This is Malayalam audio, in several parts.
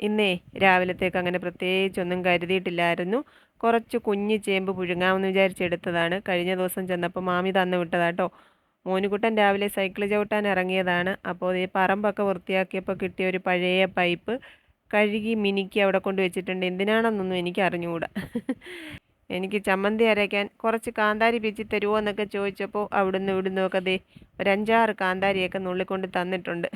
ഇന്നേ രാവിലത്തേക്ക് അങ്ങനെ പ്രത്യേകിച്ചൊന്നും കരുതിയിട്ടില്ലായിരുന്നു. കുറച്ച് കുഞ്ഞ് ചേമ്പ് പുഴുങ്ങാമെന്ന് വിചാരിച്ചെടുത്തതാണ്. കഴിഞ്ഞ ദിവസം ചെന്നപ്പോൾ മാമി തന്നു വിട്ടതാട്ടോ. മോനുകുട്ടൻ രാവിലെ സൈക്കിൾ ചവിട്ടാൻ ഇറങ്ങിയതാണ്. അപ്പോൾ ഈ പറമ്പൊക്കെ വൃത്തിയാക്കിയപ്പോൾ കിട്ടിയ ഒരു പഴയ പൈപ്പ് കഴുകി മിനുക്കി അവിടെ കൊണ്ട് വെച്ചിട്ടുണ്ട്. എന്തിനാണെന്നൊന്നും എനിക്ക് അറിഞ്ഞുകൂടാ. എനിക്ക് ചമ്മന്തി അരയ്ക്കാൻ കുറച്ച് കാന്താരി പിച്ചി തരുമോ എന്നൊക്കെ ചോദിച്ചപ്പോൾ അവിടുന്ന് ഇവിടുന്നും ഒക്കെ ദേ ഒരു 5-6 കാന്താരിയൊക്കെ നുള്ളിക്കൊണ്ട് തന്നിട്ടുണ്ട്.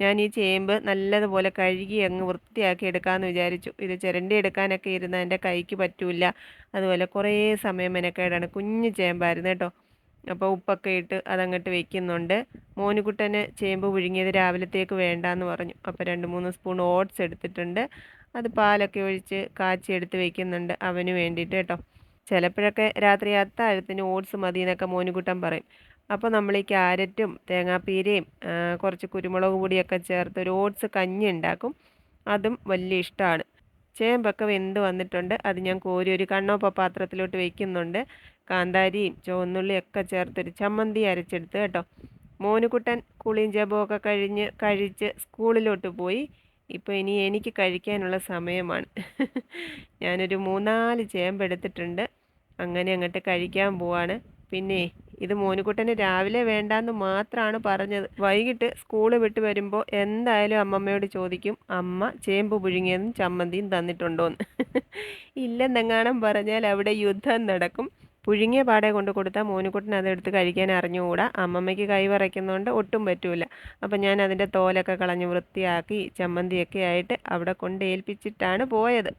ഞാൻ ഈ ചേമ്പ് നല്ലതുപോലെ കഴുകി അങ്ങ് വൃത്തിയാക്കി എടുക്കാമെന്ന് വിചാരിച്ചു. ഇത് ചിരണ്ടി എടുക്കാനൊക്കെ ഇരുന്ന് എൻ്റെ കൈക്ക് പറ്റൂല. അതുപോലെ കുറേ സമയം മെനക്കേടാണ്. കുഞ്ഞ് ചേമ്പായിരുന്നു കേട്ടോ. അപ്പോൾ ഉപ്പൊക്കെ ഇട്ട് അതങ്ങോട്ട് വെക്കുന്നുണ്ട്. മോനുകുട്ടന് ചേമ്പ് പുഴുങ്ങിയത് രാവിലത്തേക്ക് വേണ്ടാന്ന് പറഞ്ഞു. അപ്പോൾ 2-3 സ്പൂൺ ഓട്സ് എടുത്തിട്ടുണ്ട്. അത് പാലൊക്കെ ഒഴിച്ച് കാച്ചി എടുത്ത് വെക്കുന്നുണ്ട് അവന് വേണ്ടിയിട്ട് കേട്ടോ. ചിലപ്പോഴൊക്കെ രാത്രി അത്താഴത്തിന് ഓട്സ് മതി എന്നൊക്കെ മോനുകുട്ടൻ പറയും. അപ്പോൾ നമ്മൾ ഈ ക്യാരറ്റും തേങ്ങാപ്പീരയും കുറച്ച് കുരുമുളക് പൊടിയൊക്കെ ചേർത്ത് ഒരു ഓട്സ് കഞ്ഞി ഉണ്ടാക്കും. അതും വലിയ ഇഷ്ടമാണ്. ചേമ്പൊക്കെ വെന്ത് വന്നിട്ടുണ്ട്. അത് ഞാൻ കോരി ഒരു കണ്ണോപ്പ പാത്രത്തിലോട്ട് വെക്കുന്നുണ്ട്. കാന്താരിയും ചുവന്നുള്ളിയൊക്കെ ചേർത്തൊരു ചമ്മന്തി അരച്ചെടുത്ത് കേട്ടോ. മോനുകുട്ടൻ കുളിയും ജപമൊക്കെ കഴിഞ്ഞ് കഴിച്ച് സ്കൂളിലോട്ട് പോയി. ഇപ്പോൾ ഇനി എനിക്ക് കഴിക്കാനുള്ള സമയമാണ്. ഞാനൊരു 3-4 ചേമ്പ് എടുത്തിട്ടുണ്ട്. അങ്ങനെ അങ്ങോട്ട് കഴിക്കാൻ പോവാണ്. പിന്നെ ഇത് മോനുകുട്ടന് രാവിലെ വേണ്ടാന്ന് മാത്രമാണ് പറഞ്ഞത്. വൈകിട്ട് സ്കൂൾ വിട്ട് വരുമ്പോൾ എന്തായാലും അമ്മമ്മയോട് ചോദിക്കും, അമ്മ ചേമ്പ് പുഴുങ്ങിയതും ചമ്മന്തിയും തന്നിട്ടുണ്ടോന്ന്. ഇല്ലെന്നെങ്ങാനും പറഞ്ഞാൽ അവിടെ യുദ്ധം നടക്കും. പുഴുങ്ങിയ പാടെ കൊണ്ട് കൊടുത്താൽ മോനുകുട്ടൻ അതെടുത്ത് കഴിക്കാൻ അറിഞ്ഞുകൂടാ. അമ്മമ്മയ്ക്ക് കൈ വിറയ്ക്കുന്നതുകൊണ്ട് ഒട്ടും പറ്റൂല. അപ്പം ഞാൻ അതിൻ്റെ തോലൊക്കെ കളഞ്ഞ് വൃത്തിയാക്കി ചമ്മന്തിയൊക്കെ ആയിട്ട് അവിടെ കൊണ്ട് ഏൽപ്പിച്ചിട്ടാണ് പോയത്.